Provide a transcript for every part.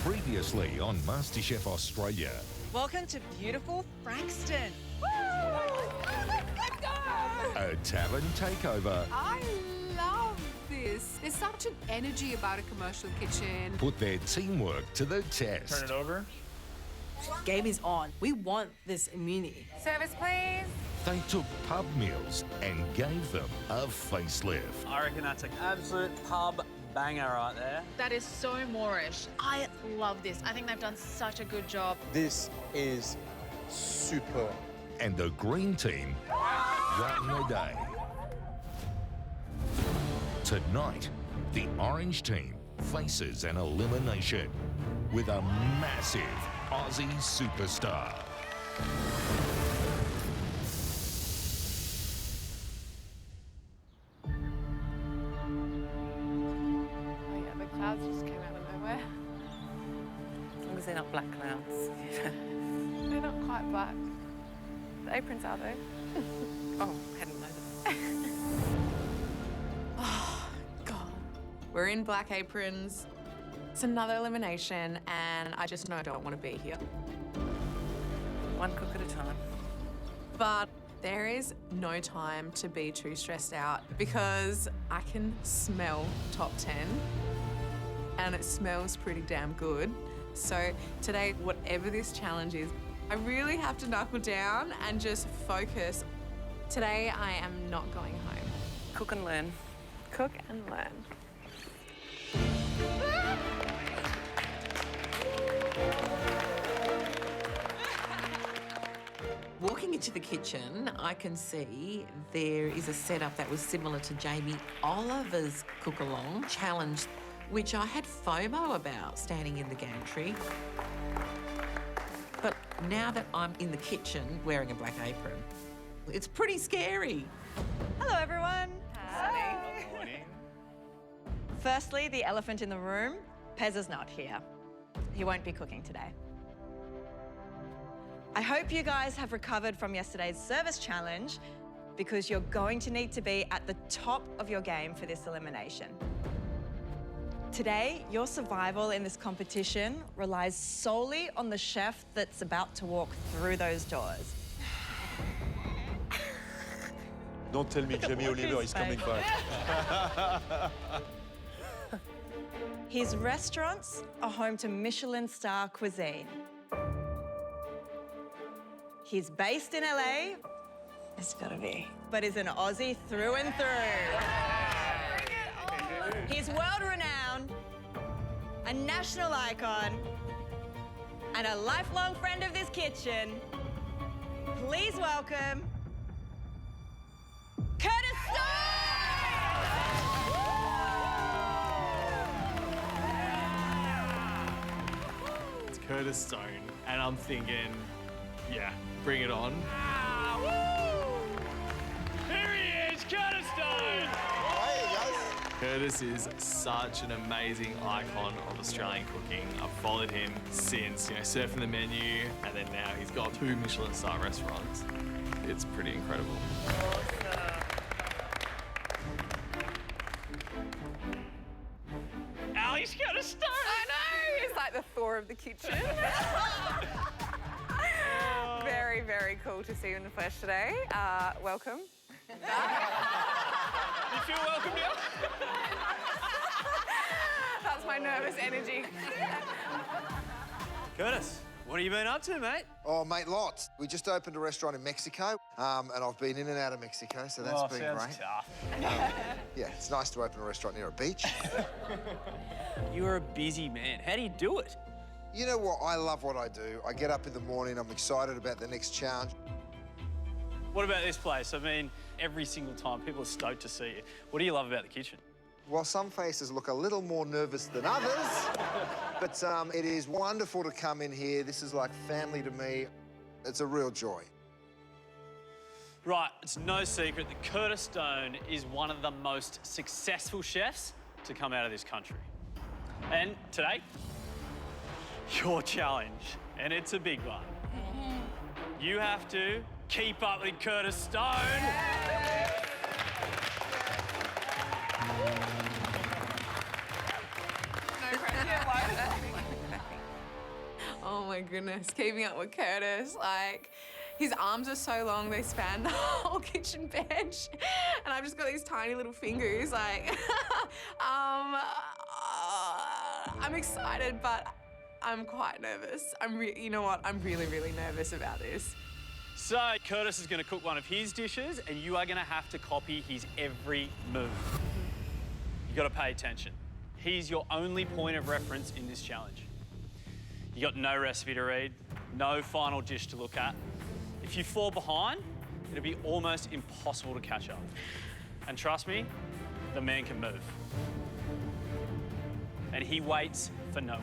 Previously on MasterChef Australia. Welcome to beautiful Frankston. Woo! Let's go! A tavern takeover. I love this. There's such an energy about a commercial kitchen. Put their teamwork to the test. Turn it over. Game is on. We want this immunity. Service, please. They took pub meals and gave them a facelift. I reckon that's an absolute pub banger right there. That is so Moorish. I love this. I think they've done such a good job. This is super. And the green team won the day. Tonight, the orange team faces an elimination with a massive Aussie superstar. Oh yeah, the clouds just came out of nowhere. As long as they're not black clouds. They're not quite black. The aprons are though. Oh, hadn't noticed. Oh, God. We're in black aprons. It's another elimination, and I just know I don't want to be here. One cook at a time. But there is no time to be too stressed out because I can smell top 10 and it smells pretty damn good. So today, whatever this challenge is, I really have to knuckle down and just focus. Today, I am not going home. Cook and learn. Cook and learn. Walking into the kitchen, I can see there is a setup that was similar to Jamie Oliver's cook-along challenge, which I had FOMO about standing in the gantry. But now that I'm in the kitchen wearing a black apron, it's pretty scary. Hello, everyone. Good morning. Firstly, the elephant in the room. Pez is not here. He won't be cooking today. I hope you guys have recovered from yesterday's service challenge because you're going to need to be at the top of your game for this elimination. Today, your survival in this competition relies solely on the chef that's about to walk through those doors. Don't tell me Jamie Oliver is coming back. His restaurants are home to Michelin star cuisine. He's based in LA. It's gotta be. But is an Aussie through and through. He's world-renowned, a national icon, and a lifelong friend of this kitchen. Please welcome Curtis Stone! It's Curtis Stone, and I'm thinking, yeah, bring it on. Here he is, Curtis Stone! Curtis is such an amazing icon of Australian cooking. I've followed him since, surfing the menu, and then now he's got 2 Michelin star restaurants. It's pretty incredible. Ali's Curtis Stone! I know! He's like the Thor of the kitchen. Very, very cool to see you in the flesh today. Welcome. You feel welcome here? That's my nervous energy. Curtis, what have you been up to, mate? Oh, mate, lots. We just opened a restaurant in Mexico, and I've been in and out of Mexico, so that's been sounds great. tough. Yeah, it's nice to open a restaurant near a beach. You're a busy man. How do you do it? You know what? I love what I do. I get up in the morning, I'm excited about the next challenge. What about this place? I mean, every single time people are stoked to see you. What do you love about the kitchen? While some faces look a little more nervous than others, but it is wonderful to come in here. This is like family to me. It's a real joy. Right, it's no secret that Curtis Stone is one of the most successful chefs to come out of this country. And today, your challenge, and it's a big one. You have to keep up with Curtis Stone. No pressure. my goodness, keeping up with Curtis, like, his arms are so long, they span the whole kitchen bench. And I've just got these tiny little fingers, like, I'm excited, but I'm quite nervous. You know what? I'm really, really nervous about this. So Curtis is going to cook one of his dishes, and you are going to have to copy his every move. You got to pay attention. He's your only point of reference in this challenge. You got no recipe to read, no final dish to look at. If you fall behind, it'll be almost impossible to catch up. And trust me, the man can move. And he waits for no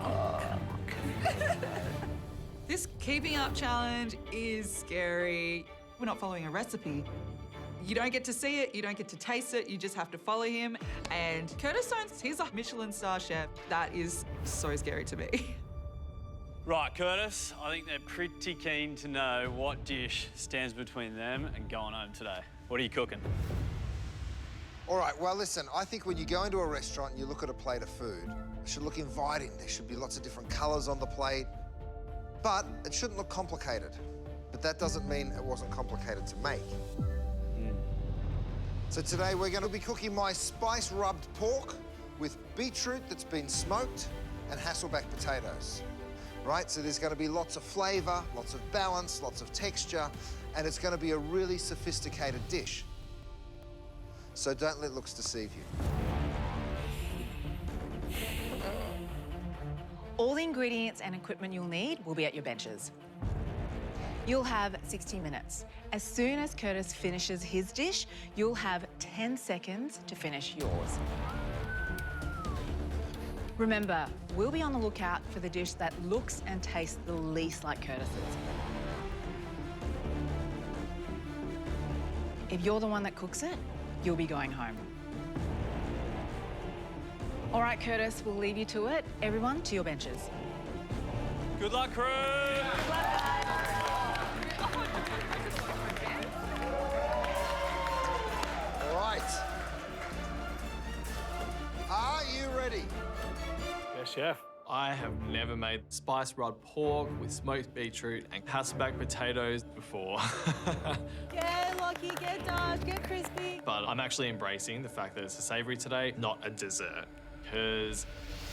one. This keeping up challenge is scary. We're not following a recipe. You don't get to see it, you don't get to taste it, you just have to follow him. And Curtis Stones, he's a Michelin star chef. That is so scary to me. Right, Curtis, I think they're pretty keen to know what dish stands between them and going home today. What are you cooking? All right, well, listen, I think when you go into a restaurant and you look at a plate of food, it should look inviting. There should be lots of different colours on the plate, but it shouldn't look complicated. But that doesn't mean it wasn't complicated to make. So today we're going to be cooking my spice-rubbed pork with beetroot that's been smoked and Hasselback potatoes. Right, so there's going to be lots of flavour, lots of balance, lots of texture, and it's going to be a really sophisticated dish. So don't let looks deceive you. All the ingredients and equipment you'll need will be at your benches. You'll have 60 minutes. As soon as Curtis finishes his dish, you'll have 10 seconds to finish yours. Remember, we'll be on the lookout for the dish that looks and tastes the least like Curtis's. If you're the one that cooks it, you'll be going home. All right, Curtis, we'll leave you to it. Everyone, to your benches. Good luck, crew! All right. Are you ready? Yes, chef. I have never made spice-rubbed pork with smoked beetroot and Hasselback potatoes before. Get lucky, get dodge, get crispy. But I'm actually embracing the fact that it's a savoury today, not a dessert. Because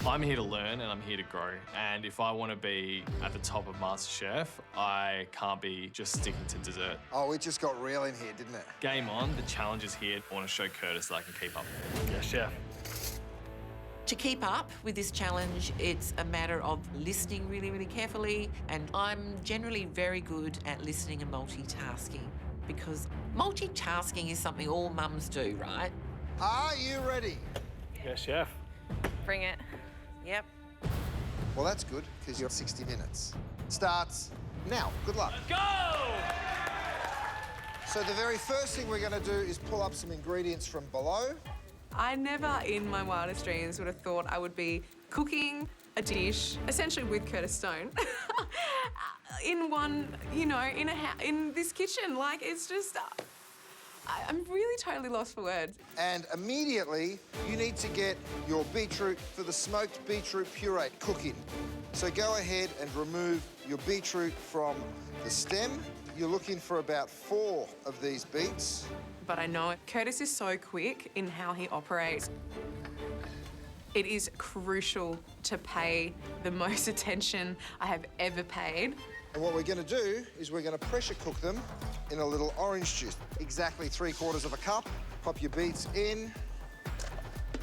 I'm here to learn and I'm here to grow. And if I want to be at the top of MasterChef, I can't be just sticking to dessert. Oh, it just got real in here, didn't it? Game on, the challenge is here. I want to show Curtis that I can keep up. Yes, chef. To keep up with this challenge, it's a matter of listening really, really carefully. And I'm generally very good at listening and multitasking because multitasking is something all mums do, right? Are you ready? Yes, chef. Bring it. Yep. Well, that's good, because you're 60 minutes. Starts now. Good luck. Go! So the very first thing we're going to do is pull up some ingredients from below. I never in my wildest dreams would have thought I would be cooking a dish, essentially with Curtis Stone, in one, you know, in this kitchen. Like, it's just, I'm really totally lost for words. And immediately, you need to get your beetroot for the smoked beetroot puree cooking. So go ahead and remove your beetroot from the stem. You're looking for about 4 of these beets. But I know Curtis is so quick in how he operates. It is crucial to pay the most attention I have ever paid. And what we're going to do is we're going to pressure cook them in a little orange juice. Exactly 3/4 of a cup. Pop your beets in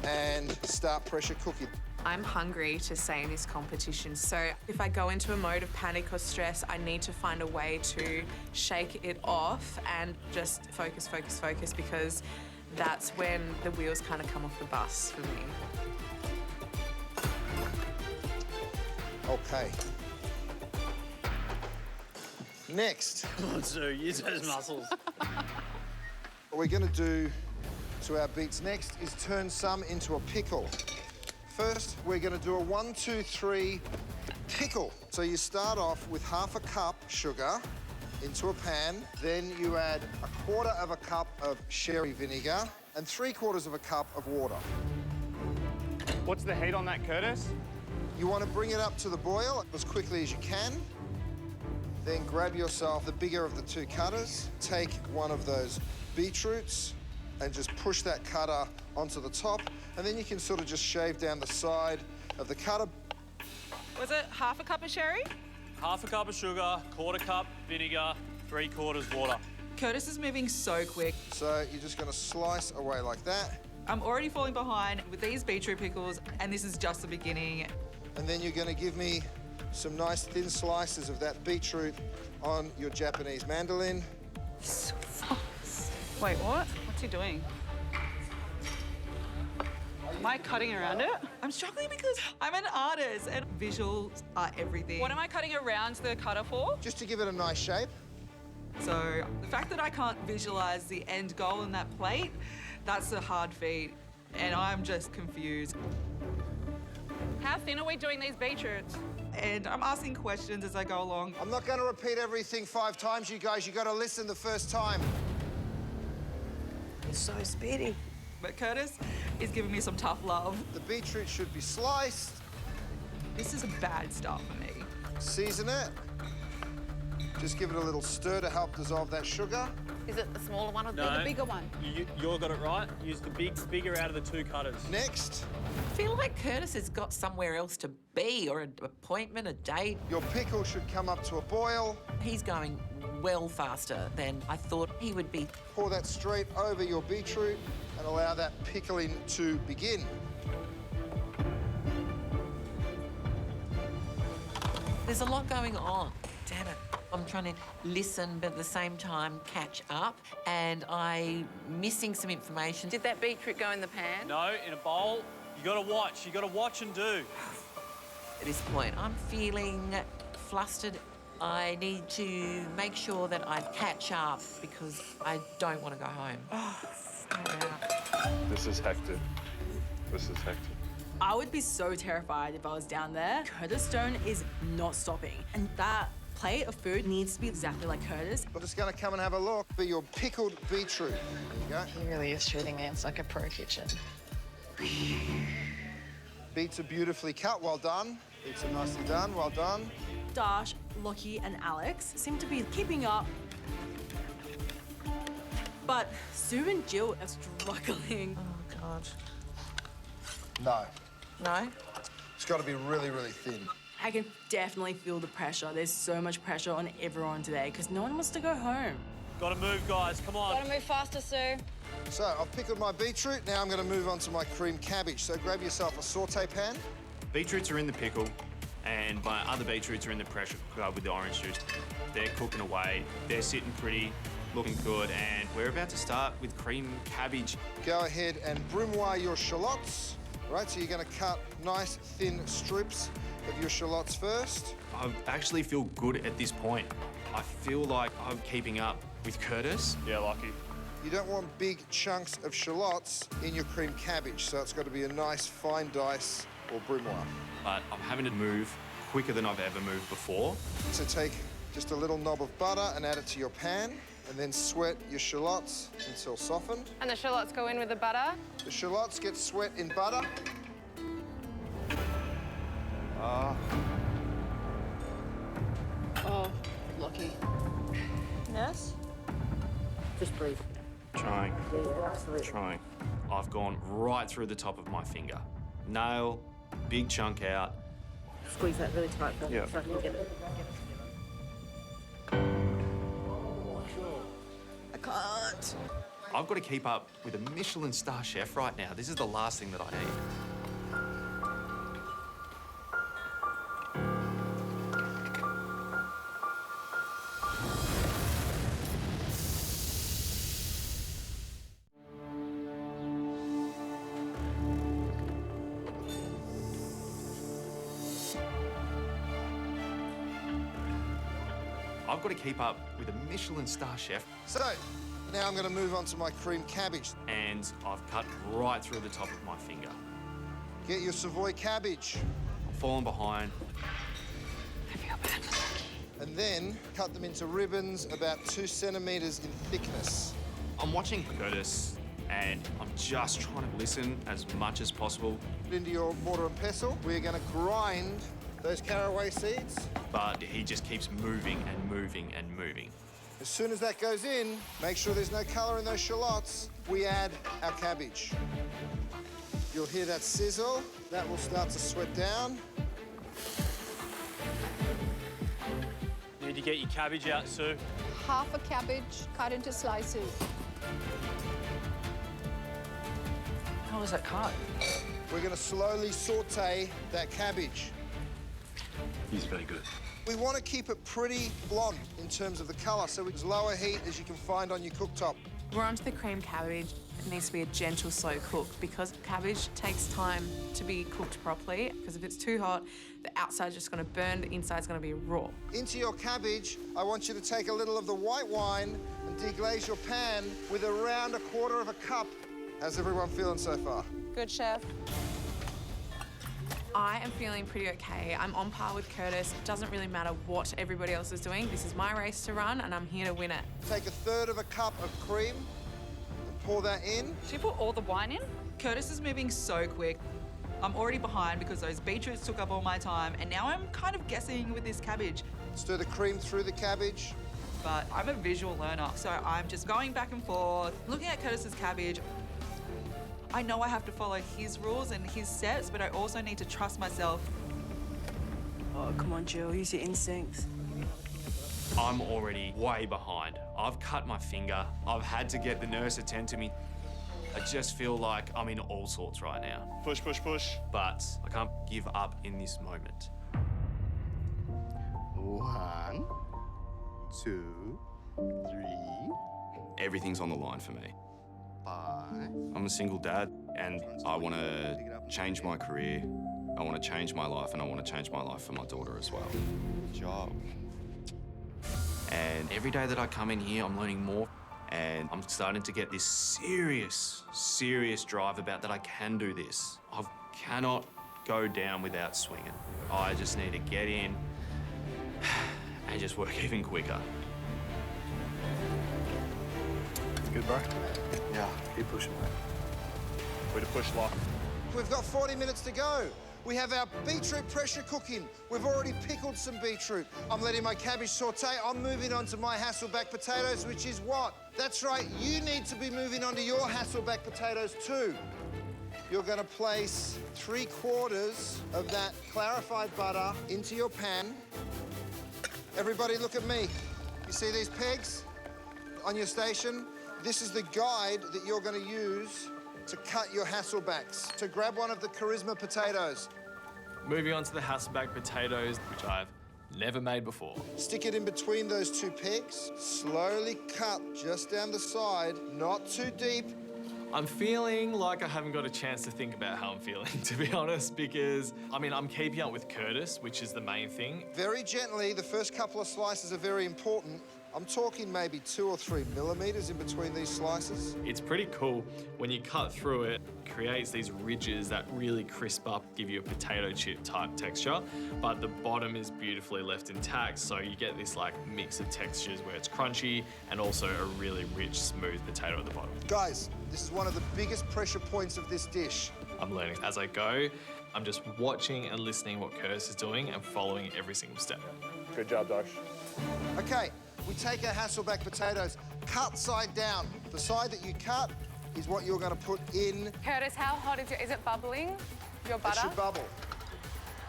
and start pressure cooking. I'm hungry to say in this competition, so if I go into a mode of panic or stress, I need to find a way to shake it off and just focus, focus, focus, because that's when the wheels kind of come off the bus for me. Okay. Next, Come on, Sue, use those muscles. what we're going to do to our beets next is turn some into a pickle. First, we're going to do a 1, 2, 3 pickle. So you start off with 1/2 cup sugar into a pan. Then you add 1/4 cup of sherry vinegar and 3/4 cup of water. What's the heat on that, Curtis? You want to bring it up to the boil as quickly as you can. Then grab yourself the bigger of the two cutters. Take one of those beetroots and just push that cutter onto the top. And then you can sort of just shave down the side of the cutter. Was it half a cup of sherry? Half a cup of sugar, quarter cup vinegar, 3/4 water. Curtis is moving so quick. So you're just going to slice away like that. I'm already falling behind with these beetroot pickles, and this is just the beginning. And then you're going to give me some nice thin slices of that beetroot on your Japanese mandolin. So fast. Wait, what? What's he doing? Am I cutting around it? I'm struggling because I'm an artist and visuals are everything. What am I cutting around the cutter for? Just to give it a nice shape. So the fact that I can't visualize the end goal in that plate, that's a hard feat. And I'm just confused. How thin are we doing these beetroots? And I'm asking questions as I go along. I'm not going to repeat everything 5 times, you guys. You got to listen the first time. It's so speedy. But Curtis is giving me some tough love. The beetroot should be sliced. This is a bad start for me. Season it. Just give it a little stir to help dissolve that sugar. Is it the smaller one or No. the bigger one? You got it right. Use the big figure out of the 2 cutters. Next, I feel like Curtis has got somewhere else to be, or an appointment, a date. your pickle should come up to a boil. He's going well faster than I thought he would be. Pour that straight over your beetroot and allow that pickling to begin. There's a lot going on. Damn it. I'm trying to listen, but at the same time catch up, and I'm missing some information. Did that beetroot go in the pan? No, in a bowl. You got to watch. You got to watch and do. At this point, I'm feeling flustered. I need to make sure that I catch up because I don't want to go home. This is hectic. This is hectic. I would be so terrified if I was down there. Curtis Stone is not stopping. And that plate of food needs to be exactly like Curtis. I'm just going to come and have a look for your pickled beetroot. There you go. He really is treating me. It's like a pro kitchen. Beets are beautifully cut. Well done. Beets are nicely done. Well done. Dash, Lockie, and Alex seem to be keeping up. But Sue and Jill are struggling. Oh, God. No. No? It's got to be really, really thin. I can definitely feel the pressure. There's so much pressure on everyone today because no one wants to go home. Got to move, guys. Come on. Gotta move faster, Sue. So I've pickled my beetroot. Now I'm going to move on to my cream cabbage. So grab yourself a saute pan. Beetroots are in the pickle, and my other beetroots are in the pressure cooker with the orange juice. They're cooking away. They're sitting pretty, looking good, and we're about to start with cream cabbage. Go ahead and brunoise your shallots. Right, so you're going to cut nice thin strips of your shallots first. I actually feel good at this point. I feel like I'm keeping up with Curtis. Yeah, lucky. You don't want big chunks of shallots in your cream cabbage, so it's got to be a nice fine dice or brunoise. But I'm having to move quicker than I've ever moved before. So take just a little knob of butter and add it to your pan, and then sweat your shallots until softened. And the shallots go in with the butter. The shallots get sweat in butter. Oh, lucky. Yes? Just breathe. Trying. Yeah, absolutely. Trying. I've gone right through the top of my finger. Nail, big chunk out. Squeeze that really tight for Yeah. so I can get it. I can't. I've got to keep up with a Michelin star chef right now. This is the last thing that I need. I've got to keep up with a Michelin star chef, So now I'm going to move on to my cream cabbage. and I've cut right through the top of my finger. Get your Savoy cabbage. I'm falling behind. I feel bad for Lucky. And then cut them into ribbons about 2 centimetres in thickness. I'm watching Curtis and I'm just trying to listen as much as possible. Into your mortar and pestle, we're going to grind those caraway seeds. But he just keeps moving and moving and moving. As soon as that goes in, make sure there's no colour in those shallots. We add our cabbage. You'll hear that sizzle. That will start to sweat down. Need to get your cabbage out, Sue. Half a cabbage cut into slices. How was that cut? We're going to slowly saute that cabbage. He's very good. We want to keep it pretty blonde in terms of the colour, so it's lower heat as you can find on your cooktop. We're onto the cream cabbage. It needs to be a gentle, slow cook because cabbage takes time to be cooked properly. Because if it's too hot, the outside's just going to burn, the inside's going to be raw. Into your cabbage, I want you to take a little of the white wine and deglaze your pan with around 1/4 cup. How's everyone feeling so far? Good, chef. I am feeling pretty okay. I'm on par with Curtis. It doesn't really matter what everybody else is doing. This is my race to run and I'm here to win it. Take 1/3 cup of cream and pour that in. Did you put all the wine in? Curtis is moving so quick. I'm already behind because those beetroots took up all my time, and now I'm kind of guessing with this cabbage. Stir the cream through the cabbage. But I'm a visual learner, so I'm just going back and forth, looking at Curtis's cabbage. I know I have to follow his rules and his steps, but I also need to trust myself. Oh, come on, Jill, use your instincts. I'm already way behind. I've cut my finger. I've had to get the nurse to attend to me. I just feel like I'm in all sorts right now. Push, push, push. But I can't give up in this moment. 1, 2, 3, Everything's on the line for me. 5. I'm a single dad and I want to change my career. I want to change my life and I want to change my life for my daughter as well. Good job. And every day that I come in here, I'm learning more and I'm starting to get this serious drive about that I can do this. I cannot go down without swinging. I just need to get in and just work even quicker. It's good, bro. Yeah, keep pushing, mate. Way to push, Lock. We've got 40 minutes to go. We have our beetroot pressure cooking. We've already pickled some beetroot. I'm letting my cabbage saute. I'm moving on to my Hasselback potatoes, which is what? That's right, you need to be moving on to your Hasselback potatoes too. You're gonna place 3/4 of that clarified butter into your pan. Everybody look at me. You see these pegs on your station? This is the guide that you're gonna use to cut your Hasselbacks. So grab one of the Charisma potatoes. Moving on to the Hasselback potatoes, which I've never made before. Stick it in between those 2 pegs. Slowly cut just down the side, not too deep. I'm feeling like I haven't got a chance to think about how I'm feeling, to be honest, because, I mean, I'm keeping up with Curtis, which is the main thing. Very gently, the first couple of slices are very important. I'm talking maybe 2 or 3 millimeters in between these slices. It's pretty cool. When you cut through it, it creates these ridges that really crisp up, give you a potato chip type texture, but the bottom is beautifully left intact, so you get this like mix of textures where it's crunchy and also a really rich, smooth potato at the bottom. Guys, this is one of the biggest pressure points of this dish. I'm learning as I go. I'm just watching and listening what Curtis is doing and following every single step. Good job, Darsh. Okay, we take our Hasselback potatoes, cut side down. The side that you cut is what you're gonna put in. Curtis, how hot is it bubbling, your butter? It should bubble.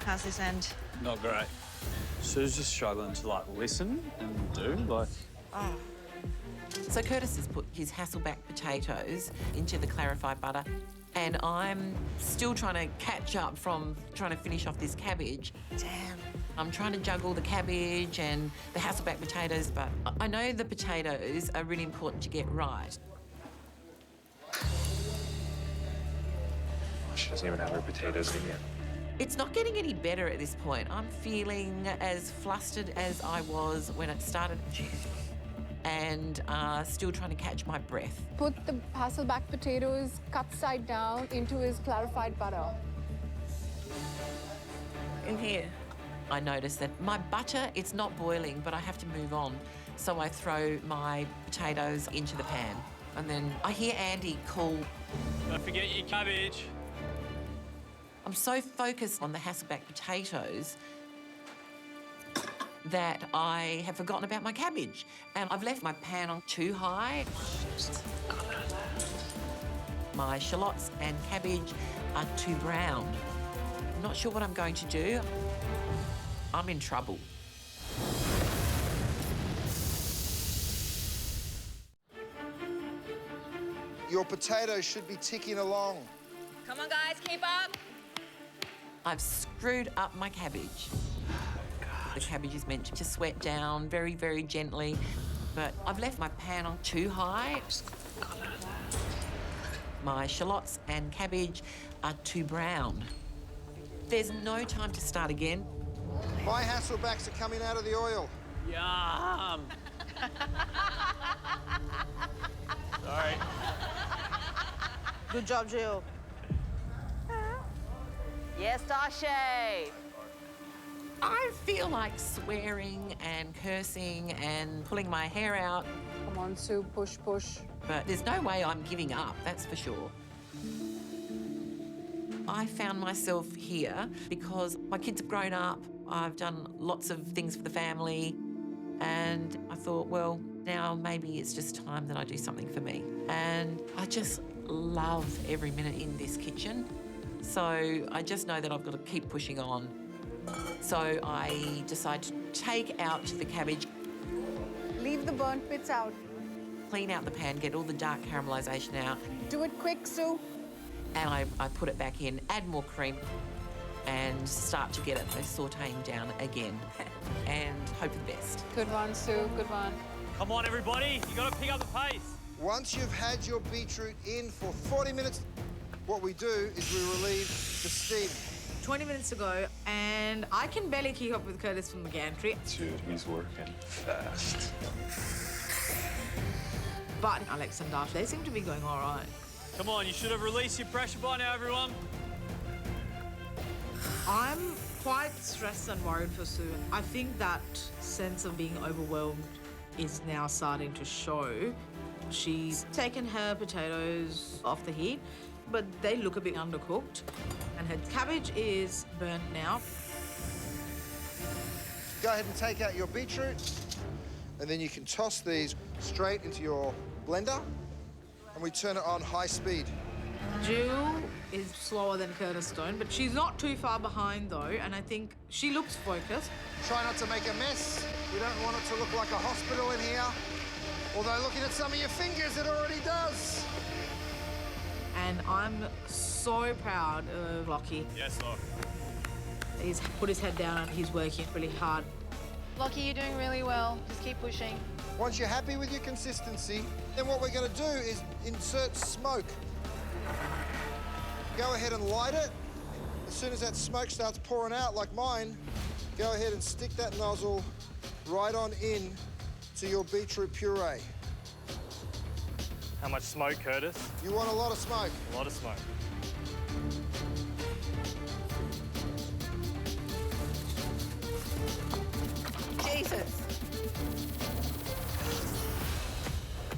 How's this end? Not great. Sue's just struggling to like listen and do like. So Curtis has put his Hasselback potatoes into the clarified butter, and I'm still trying to catch up from trying to finish off this cabbage. Damn. I'm trying to juggle the cabbage and the Hasselback potatoes, but I know the potatoes are really important to get right. She doesn't even have her potatoes in yet. It's not getting any better at this point. I'm feeling as flustered as I was when it started. And still trying to catch my breath. Put the Hasselback potatoes cut side down into his clarified butter. In here. I notice that my butter, it's not boiling, but I have to move on. So I throw my potatoes into the pan. And then I hear Andy call. Don't forget your cabbage. I'm so focused on the Hasselback potatoes that I have forgotten about my cabbage. And I've left my pan on too high. My shallots and cabbage are too brown. I'm not sure what I'm going to do. I'm in trouble. Your potatoes should be ticking along. Come on, guys, keep up. I've screwed up my cabbage. The cabbage is meant to sweat down very, very gently, but I've left my pan on too high. My shallots and cabbage are too brown. There's no time to start again. My Hasselbacks are coming out of the oil. Yum. Sorry. Good job, Jill. Yes, Dashay. I feel like swearing and cursing and pulling my hair out. Come on, Sue, push, push. But there's no way I'm giving up, that's for sure. I found myself here because my kids have grown up. I've done lots of things for the family. And I thought, well, now maybe it's just time that I do something for me. And I just love every minute in this kitchen. So I just know that I've got to keep pushing on. So I decide to take out the cabbage, Leave the burnt bits out. clean out the pan, get all the dark caramelisation out, Do it quick, Sue. and I put it back in, add more cream, and start to get it sautéing down again, and hope for the best. Good one, Sue. Good one. Come on, everybody. You got to pick up the pace. Once you've had your beetroot in for 40 minutes, what we do is we relieve the steam. 20 minutes ago, and I can barely keep up with Curtis from the gantry. Dude, he's working fast. But Alex and Dash, they seem to be going all right. Come on, you should have released your pressure by now, everyone. I'm quite stressed and worried for Sue. I think that sense of being overwhelmed is now starting to show. She's taken her potatoes off the heat, but they look a bit undercooked. And her cabbage is burnt now. Go ahead and take out your beetroot, and then you can toss these straight into your blender, and we turn it on high speed. Jill is slower than Curtis Stone, but she's not too far behind though, and I think she looks focused. Try not to make a mess. We don't want it to look like a hospital in here. Although looking at some of your fingers, it already does. And I'm so proud of Lockie. Yes, Locke. He's put his head down and he's working really hard. Lockie, you're doing really well. Just keep pushing. Once you're happy with your consistency, then what we're going to do is insert smoke. Go ahead and light it. As soon as that smoke starts pouring out, like mine, go ahead and stick that nozzle right on in to your beetroot puree. How much smoke, Curtis? You want a lot of smoke. A lot of smoke. Jesus.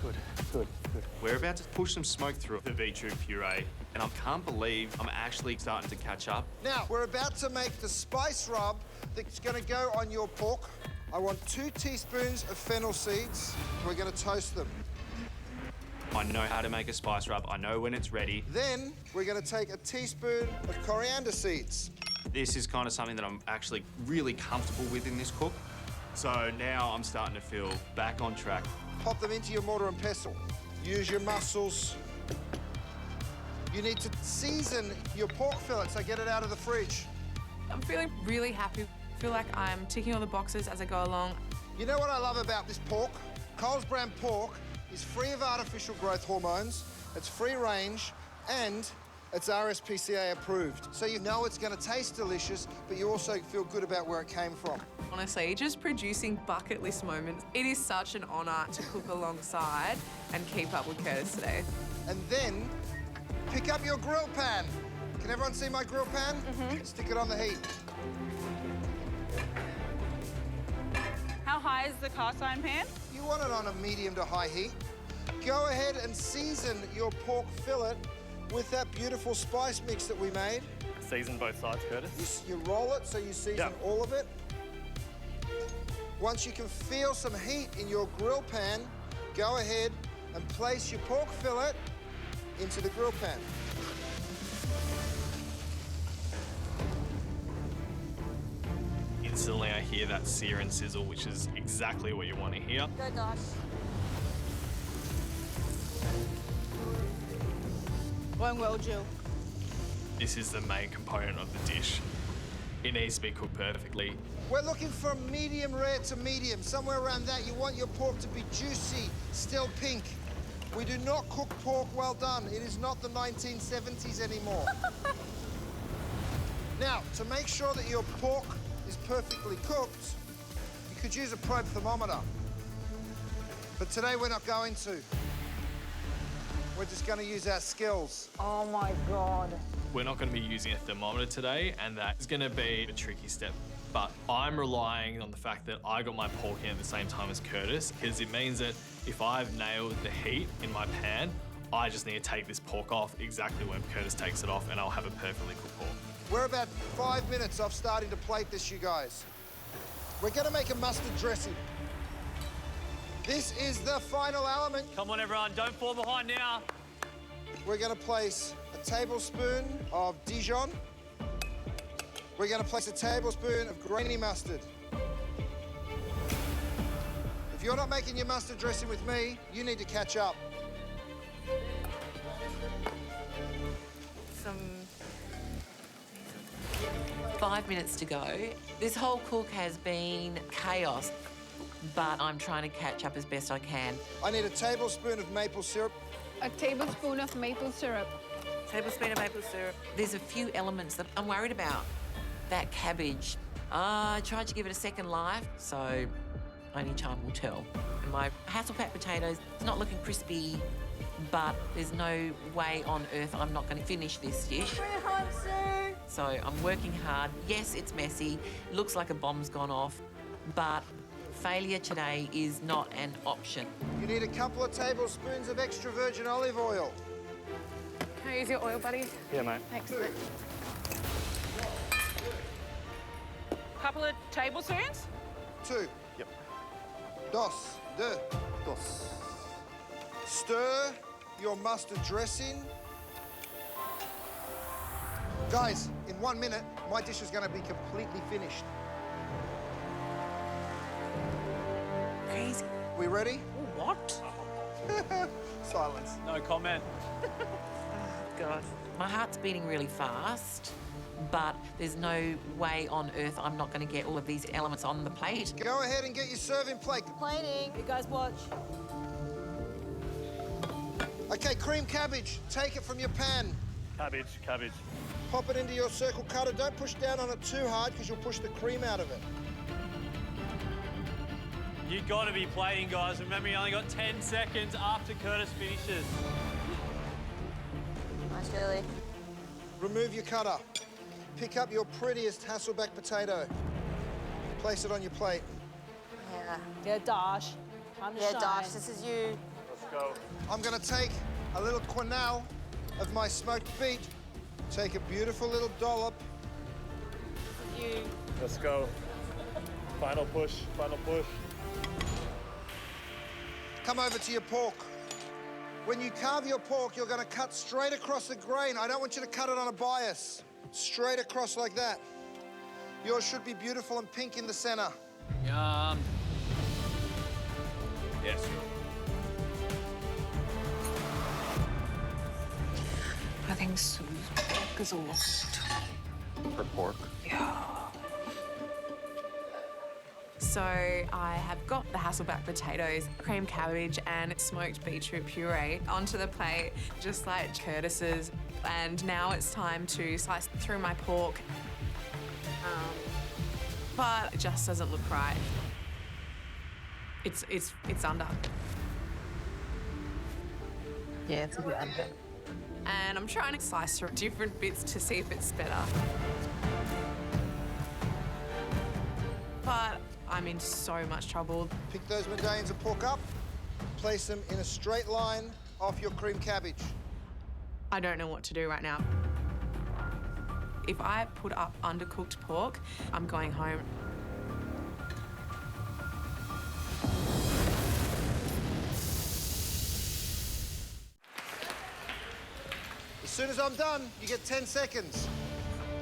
Good, good, good. We're about to push some smoke through the beetroot puree, and I can't believe I'm actually starting to catch up. Now, we're about to make the spice rub that's going to go on your pork. I want 2 teaspoons of fennel seeds. We're going to toast them. I know how to make a spice rub. I know when it's ready. Then we're going to take a teaspoon of coriander seeds. This is kind of something that I'm actually really comfortable with in this cook. So now I'm starting to feel back on track. Pop them into your mortar and pestle. Use your muscles. You need to season your pork fillet, so get it out of the fridge. I'm feeling really happy. I feel like I'm ticking all the boxes as I go along. You know what I love about this pork? Coles brand pork is free of artificial growth hormones, it's free range, and it's RSPCA approved. So you know it's going to taste delicious, but you also feel good about where it came from. Honestly, just producing bucket list moments. It is such an honour to cook alongside and keep up with Curtis today. And then pick up your grill pan. Can everyone see my grill pan? Mm-hmm. Stick it on the heat. How high is the cast iron pan? You want it on a medium to high heat. Go ahead and season your pork fillet with that beautiful spice mix that we made. Season both sides, Curtis. You roll it so you season all of it. Once you can feel some heat in your grill pan, go ahead and place your pork fillet into the grill pan. Instantly, I hear that sear and sizzle, which is exactly what you want to hear. Go, Dosh. Going well, Jill. This is the main component of the dish. It needs to be cooked perfectly. We're looking for medium rare to medium, somewhere around that. You want your pork to be juicy, still pink. We do not cook pork well done. It is not the 1970s anymore. Now, to make sure that your pork is perfectly cooked, you could use a probe thermometer. But today we're not going to. We're just going to use our skills. Oh my God. We're not going to be using a thermometer today, and that is going to be a tricky step. But I'm relying on the fact that I got my pork in at the same time as Curtis, because it means that if I've nailed the heat in my pan, I just need to take this pork off exactly when Curtis takes it off, and I'll have a perfectly cooked pork. We're about 5 minutes off starting to plate this, you guys. We're going to make a mustard dressing. This is the final element. Come on, everyone, don't fall behind now. We're going to place a tablespoon of Dijon. We're going to place a tablespoon of grainy mustard. If you're not making your mustard dressing with me, you need to catch up. 5 minutes to go. This whole cook has been chaos, but I'm trying to catch up as best I can. I need a tablespoon of maple syrup. A tablespoon of maple syrup. Tablespoon of maple syrup. There's a few elements that I'm worried about. That cabbage. I tried to give it a second life, so only time will tell. And my Hasselback potatoes, it's not looking crispy, but there's no way on earth I'm not going to finish this dish. So I'm working hard. Yes, it's messy. Looks like a bomb's gone off, but failure today is not an option. You need a couple of tablespoons of extra virgin olive oil. Can I use your oil, buddy? Yeah, mate. Excellent. Couple of tablespoons? 2. Yep. Dos. Stir your mustard dressing. Guys, in 1 minute, my dish is going to be completely finished. Crazy. We ready? What? Silence. No comment. God. My heart's beating really fast, but there's no way on earth I'm not going to get all of these elements on the plate. Go ahead and get your serving plate. Plating. You guys watch. Okay, cream cabbage. Take it from your pan. Cabbage. Pop it into your circle cutter. Don't push down on it too hard because you'll push the cream out of it. You gotta be plating, guys. Remember, you only got 10 seconds after Curtis finishes. Nice, Shirley. Remove your cutter. Pick up your prettiest Hasselback potato. Place it on your plate. Yeah. Yeah, Dosh. Time to Yeah, shine. Dosh, this is you. Let's go. I'm gonna take a little quenelle of my smoked beet. Take a beautiful little dollop. You. Let's go. Final push. Come over to your pork. When you carve your pork, you're gonna cut straight across the grain. I don't want you to cut it on a bias. Straight across like that. Yours should be beautiful and pink in the center. Yum. Yes. I think Sue's pork is lost. For pork. Yeah. So I have got the Hasselback potatoes, cream cabbage and smoked beetroot puree onto the plate, just like Curtis's. And now it's time to slice through my pork. But it just doesn't look right. It's under. Yeah, it's a bit under. And I'm trying to slice through different bits to see if it's better. But I'm in so much trouble. Pick those medallions of pork up. place them in a straight line off your cream cabbage. I don't know what to do right now. If I put up undercooked pork, I'm going home. As soon as I'm done, you get 10 seconds.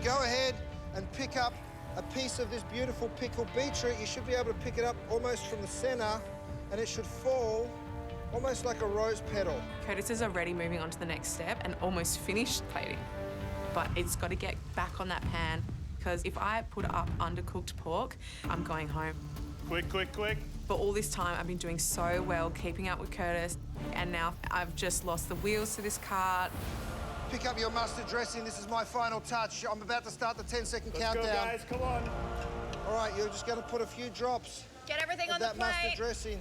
Go ahead and pick up a piece of this beautiful pickled beetroot. You should be able to pick it up almost from the center, and it should fall almost like a rose petal. Curtis is already moving on to the next step and almost finished plating. But it's got to get back on that pan, because if I put up undercooked pork, I'm going home. Quick, quick, quick. But all this time, I've been doing so well, keeping up with Curtis, and now I've just lost the wheels to this cart. Pick up your mustard dressing. This is my final touch. I'm about to start the 10-second countdown. Let's go, guys. Come on. All right, you're just going to put a few drops Get everything of on the that mustard plate. dressing.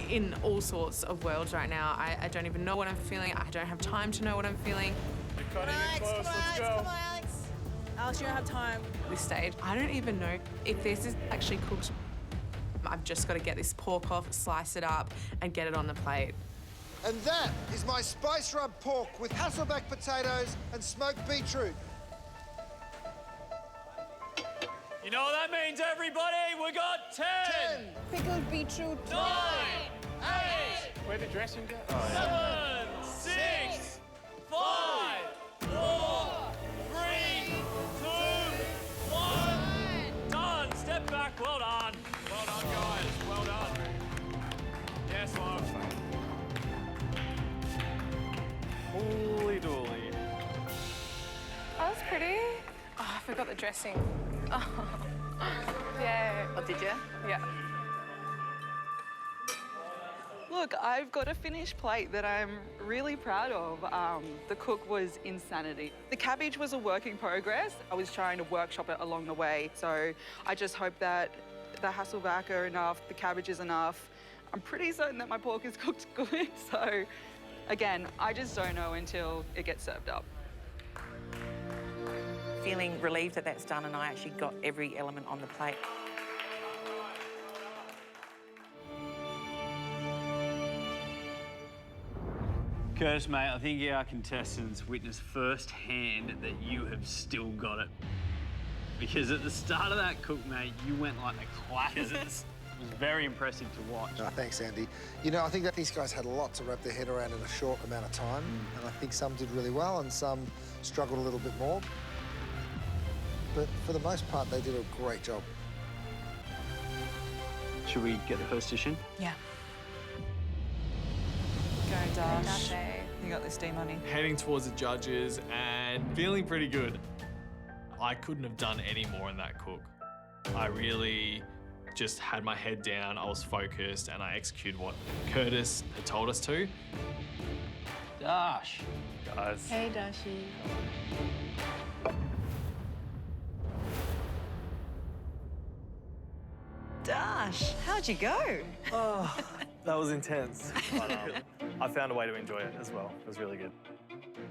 In all sorts of worlds right now. I don't even know what I'm feeling. I don't have time to know what I'm feeling. We're cutting it close. Let's go. Come on, Alex. Alex, you don't have time. At this stage, I don't even know if this is actually cooked. I've just got to get this pork off, slice it up, and get it on the plate. And that is my spice rub pork with Hasselback potatoes and smoked beetroot. You know what that means, everybody? We got 10, Pickled beetroot. 9, 8, Where the dressing go? Oh, yeah. 7, 6, 5, 4, 3, 2, 1. Done. Step back. Well done. Well done, guys. Well done. Yes, love. Holy dooly. That was pretty. Oh, I forgot the dressing. Oh. Yeah. Oh, did you? Yeah. Look, I've got a finished plate that I'm really proud of. The cook was insanity. The cabbage was a work in progress. I was trying to workshop it along the way, so I just hope that the Hasselback are enough, the cabbage is enough. I'm pretty certain that my pork is cooked good, so again, I just don't know until it gets served up. Feeling relieved that that's done and I actually got every element on the plate. Curtis, mate, I think our contestants witnessed firsthand that you have still got it. Because at the start of that cook, mate, you went like a clackers. It was very impressive to watch. Oh, thanks, Andy. You know, I think that these guys had a lot to wrap their head around in a short amount of time. And I think some did really well and some struggled a little bit more. But for the most part, they did a great job. Should we get the first dish in? Yeah. Go, Dash. You got this, D-Money. Heading towards the judges and feeling pretty good. I couldn't have done any more in that cook. I really just had my head down, I was focused, and I executed what Curtis had told us to. Dash. Guys. Hey, Dashi. Dash, how'd you go? Oh, that was intense. But, I found a way to enjoy it as well. It was really good.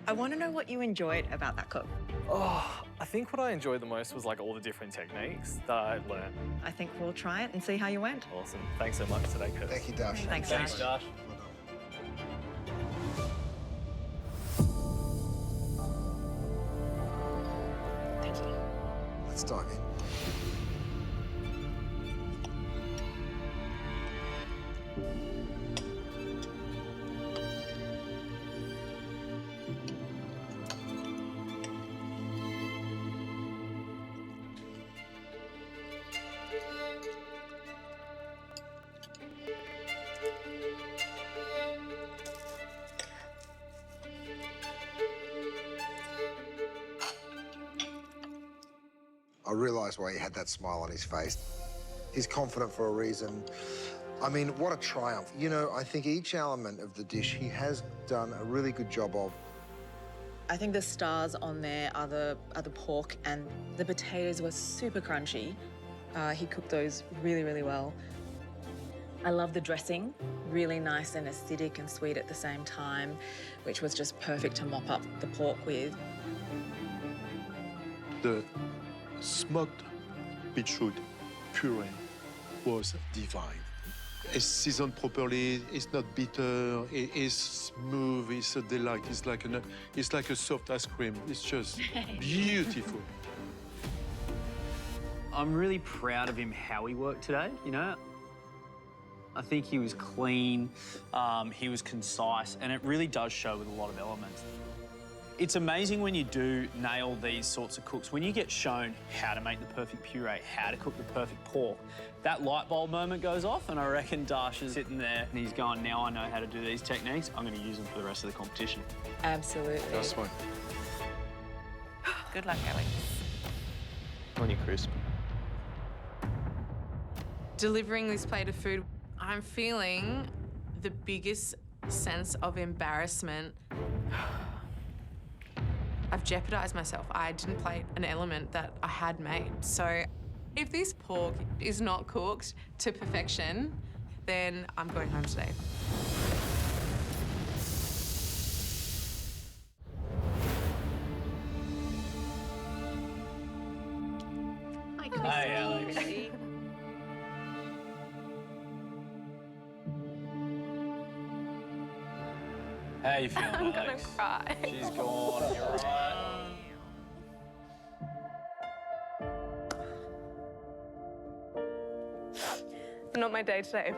I want to know what you enjoyed about that cook. Oh, I think what I enjoyed the most was like all the different techniques that I learned. I think we'll try it and see how you went. Awesome. Thanks so much today, Curtis. Thank you, Dash. Thanks, Dash. Dash. Let's dive in. I realised why he had that smile on his face. He's confident for a reason. I mean, what a triumph. You know, I think each element of the dish he has done a really good job of. I think the stars on there are the pork, and the potatoes were super crunchy. He cooked those really, really well. I love the dressing, really nice and acidic and sweet at the same time, which was just perfect to mop up the pork with. The smoked beetroot puree was divine. It's seasoned properly. It's not bitter. It is smooth. It's a delight. It's like a soft ice cream. It's just beautiful. I'm really proud of him how he worked today, you know. I think he was clean, he was concise, and it really does show with a lot of elements. It's amazing when you do nail these sorts of cooks, when you get shown how to make the perfect puree, how to cook the perfect pork, that light bulb moment goes off, and I reckon Dash is sitting there and he's going, now I know how to do these techniques, I'm going to use them for the rest of the competition. Absolutely. Nice one. Good luck, Alex. On you, Chris. Delivering this plate of food, I'm feeling the biggest sense of embarrassment. I've jeopardised myself. I didn't plate an element that I had made. So if this pork is not cooked to perfection, then I'm going home today. Hey, Alex. How you feeling, I'm gonna Alex? cry. She's gone, you're right. Not my day today.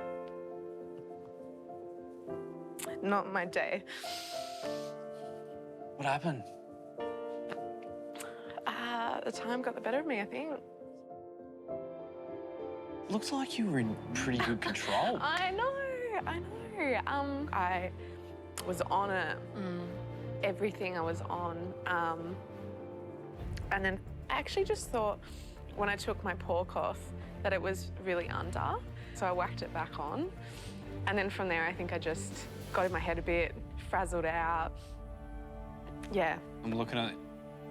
Not my day. What happened? The time got the better of me, I think. Looks like you were in pretty good control. I know. I was on it. Everything I was on. And then I actually just thought when I took my pork off that it was really under. So I whacked it back on. And then from there, I think I just got in my head a bit, frazzled out. Yeah. I'm looking at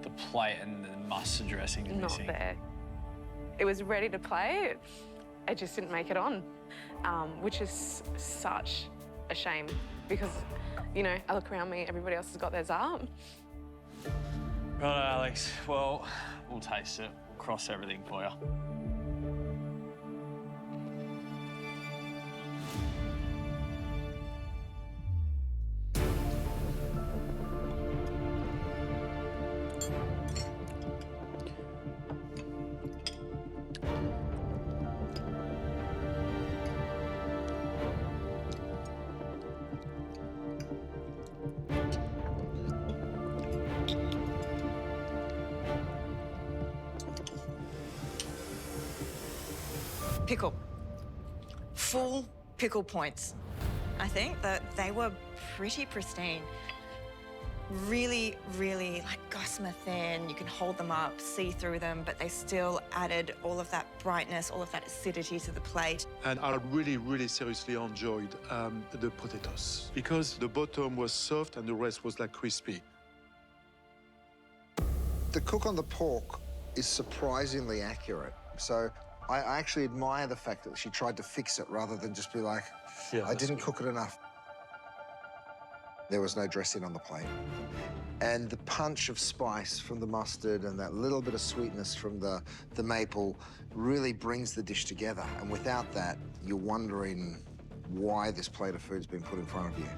the plate and the mustard dressing is Not missing. there. It was ready to play. I just didn't make it on, which is such a shame because, you know, I look around me, everybody else has got theirs up. Right, Alex. Well, we'll taste it. We'll cross everything for you. Pickle. Full pickle points. I think that they were pretty pristine. Really, really like gossamer thin. You can hold them up, see through them, but they still added all of that brightness, all of that acidity to the plate. And I really, really seriously enjoyed the potatoes because the bottom was soft and the rest was like crispy. The cook on the pork is surprisingly accurate. So I actually admire the fact that she tried to fix it rather than just be like, I didn't cook it enough. There was no dressing on the plate. And the punch of spice from the mustard and that little bit of sweetness from the maple really brings the dish together. And without that, you're wondering why this plate of food's been put in front of you.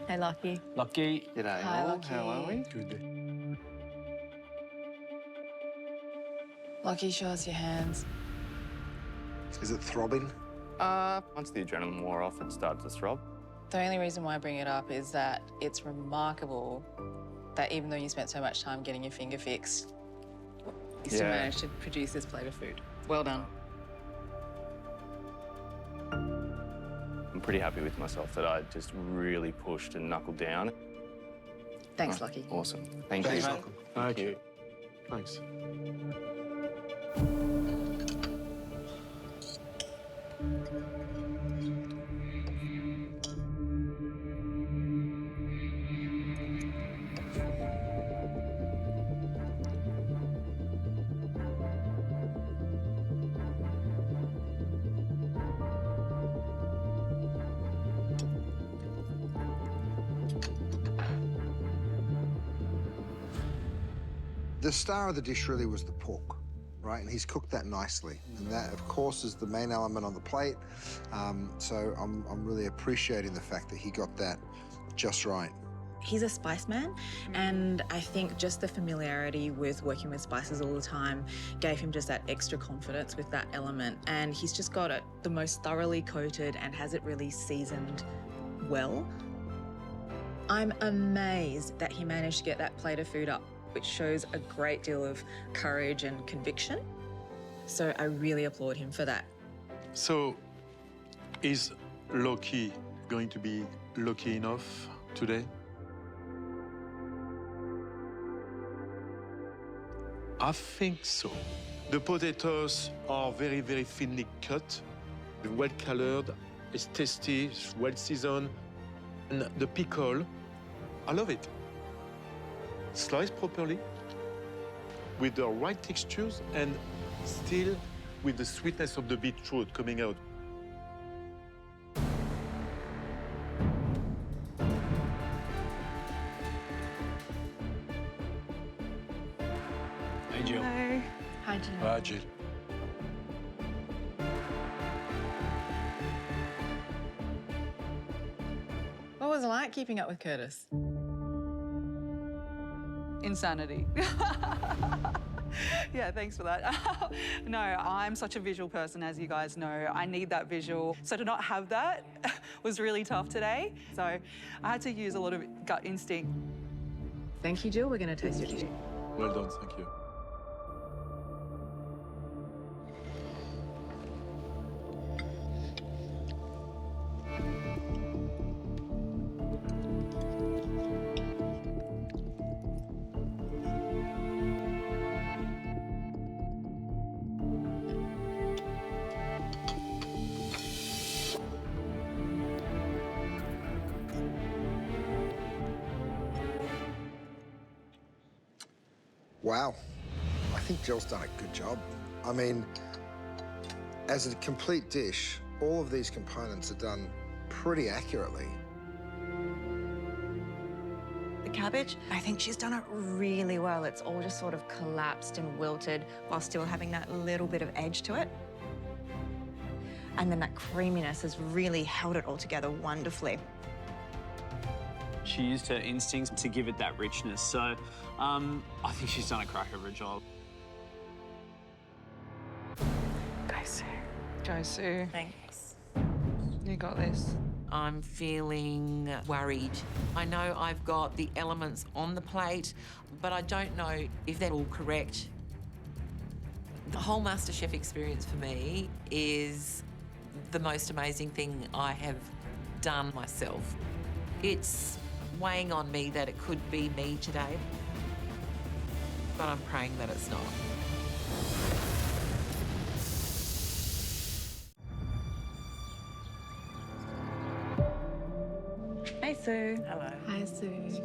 Hey, Lucky. Lucky. G'day Hi, all. Lucky. How are we? Good. Lucky, show us your hands. Is it throbbing? Once the adrenaline wore off, it started to throb. The only reason why I bring it up is that it's remarkable that even though you spent so much time getting your finger fixed, you still managed to produce this plate of food. Well done. I'm pretty happy with myself that I just really pushed and knuckled down. Thanks, Lucky. Awesome. Thank Thanks, you. Malcolm. Thank you. Thanks. The star of the dish really was the pork, right? And he's cooked that nicely. And that, of course, is the main element on the plate. So I'm really appreciating the fact that he got that just right. He's a spice man, and I think just the familiarity with working with spices all the time gave him just that extra confidence with that element. And he's just got it the most thoroughly coated and has it really seasoned well. I'm amazed that he managed to get that plate of food up, which shows a great deal of courage and conviction. So I really applaud him for that. So, is Loki going to be lucky enough today? I think so. The potatoes are very, very thinly cut, well colored, it's tasty, it's well seasoned. And the pickle, I love it. Sliced properly, with the right textures, and still with the sweetness of the beetroot coming out. Hey, Jill. Hello. Hi, Jill. Ah, Jill. What was it like keeping up with Curtis? Insanity. Yeah, thanks for that. No, I'm such a visual person, as you guys know. I need that visual. So to not have that was really tough today. So I had to use a lot of gut instinct. Thank you, Jill. We're going to taste your dish. Well done, thank you. Wow. I think Jill's done a good job. I mean, as a complete dish, all of these components are done pretty accurately. The cabbage, I think she's done it really well. It's all just sort of collapsed and wilted while still having that little bit of edge to it. And then that creaminess has really held it all together wonderfully. She used her instincts to give it that richness. So I think she's done a cracker of a job. Go, Sue. Go, Sue. Thanks. You got this. I'm feeling worried. I know I've got the elements on the plate, but I don't know if they're all correct. The whole MasterChef experience for me is the most amazing thing I have done myself. It's weighing on me that it could be me today, but I'm praying that it's not. Hey, Sue. Hello. Hi, Sue.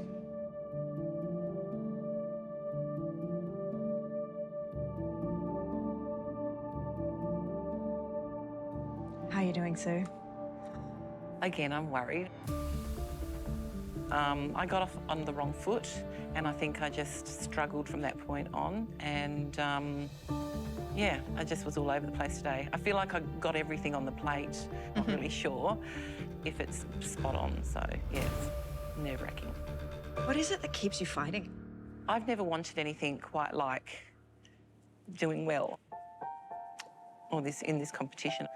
How are you doing, Sue? Again, I'm worried. I got off on the wrong foot, and I think I just struggled from that point on. And yeah, I just was all over the place today. I feel like I got everything on the plate. Not really sure if it's spot on. So yeah, it's nerve-wracking. What is it that keeps you fighting? I've never wanted anything quite like doing well, or in this competition.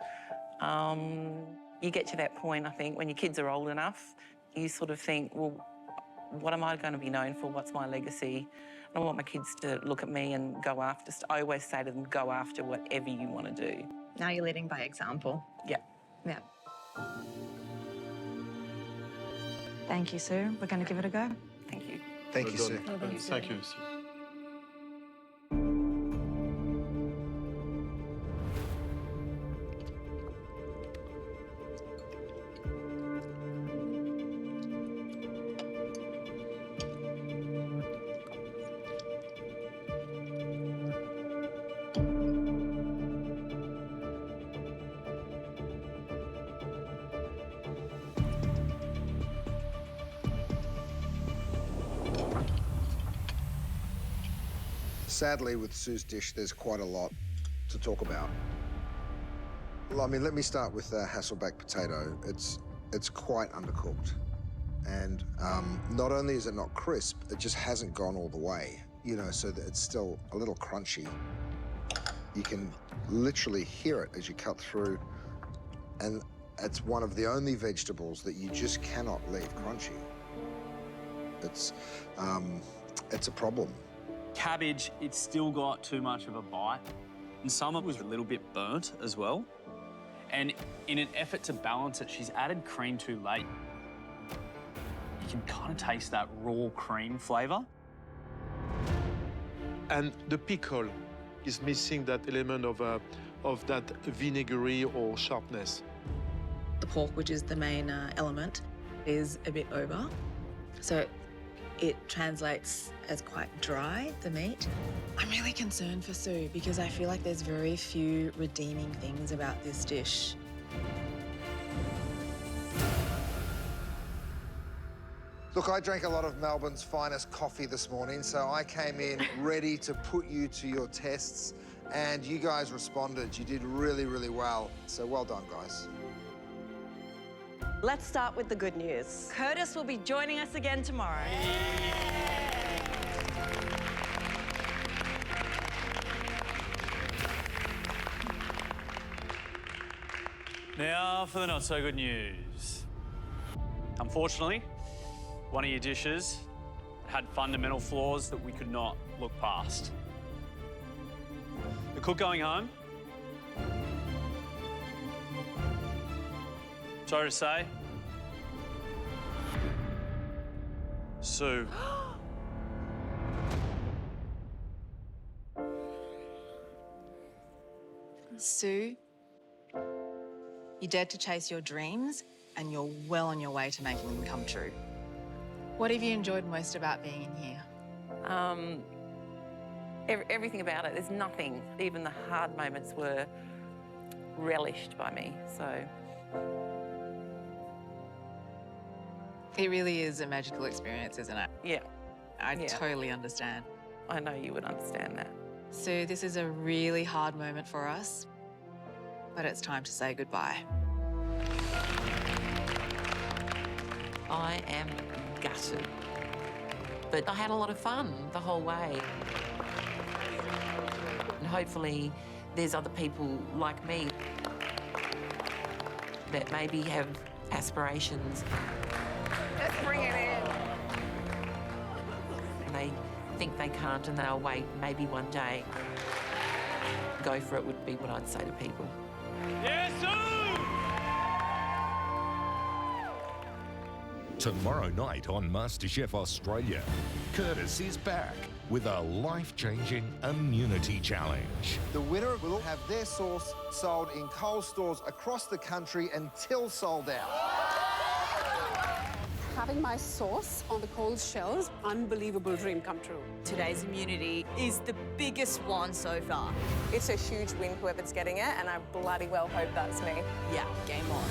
You get to that point, I think, when your kids are old enough, you sort of think, well, what am I going to be known for? What's my legacy? I want my kids to look at me and go after. I always say to them, go after whatever you want to do. Now you're leading by example. Yeah. Yeah. Thank you, Sue. We're going to give it a go. Thank you. Thank you, Sue. Thank you, Sue. Sadly, with Sue's dish, there's quite a lot to talk about. Well, I mean, let me start with the Hasselback potato. It's quite undercooked. And not only is it not crisp, it just hasn't gone all the way, you know, so that it's still a little crunchy. You can literally hear it as you cut through, and it's one of the only vegetables that you just cannot leave crunchy. It's a problem. Cabbage, it's still got too much of a bite. And some of it was a little bit burnt as well. And in an effort to balance it, she's added cream too late. You can kind of taste that raw cream flavour. And the pickle is missing that element of that vinegary or sharpness. The pork, which is the main element, is a bit over. So it translates as quite dry, the meat. I'm really concerned for Sue because I feel like there's very few redeeming things about this dish. Look, I drank a lot of Melbourne's finest coffee this morning, so I came in ready to put you to your tests, and you guys responded. You did really, really well. So well done, guys. Let's start with the good news. Curtis will be joining us again tomorrow. Now for the not-so-good news. Unfortunately, one of your dishes had fundamental flaws that we could not look past. The cook going home. Sorry to say, Sue. Sue, you dared to chase your dreams and you're well on your way to making them come true. What have you enjoyed most about being in here? Everything about it. There's nothing. Even the hard moments were relished by me, so. It really is a magical experience, isn't it? Yeah. I totally understand. I know you would understand that. Sue, this is a really hard moment for us, but it's time to say goodbye. I am gutted. But I had a lot of fun the whole way. And hopefully there's other people like me that maybe have aspirations. Let's bring it in. And they think they can't and they'll wait maybe one day. Go for it would be what I'd say to people. Yes, Sue! Tomorrow night on MasterChef Australia, Curtis is back with a life-changing immunity challenge. The winner will have their sauce sold in Coles stores across the country until sold out. Having my sauce on the Coles shelves, unbelievable dream come true. Today's immunity is the biggest one so far. It's a huge win, whoever's getting it, and I bloody well hope that's me. Yeah, game on.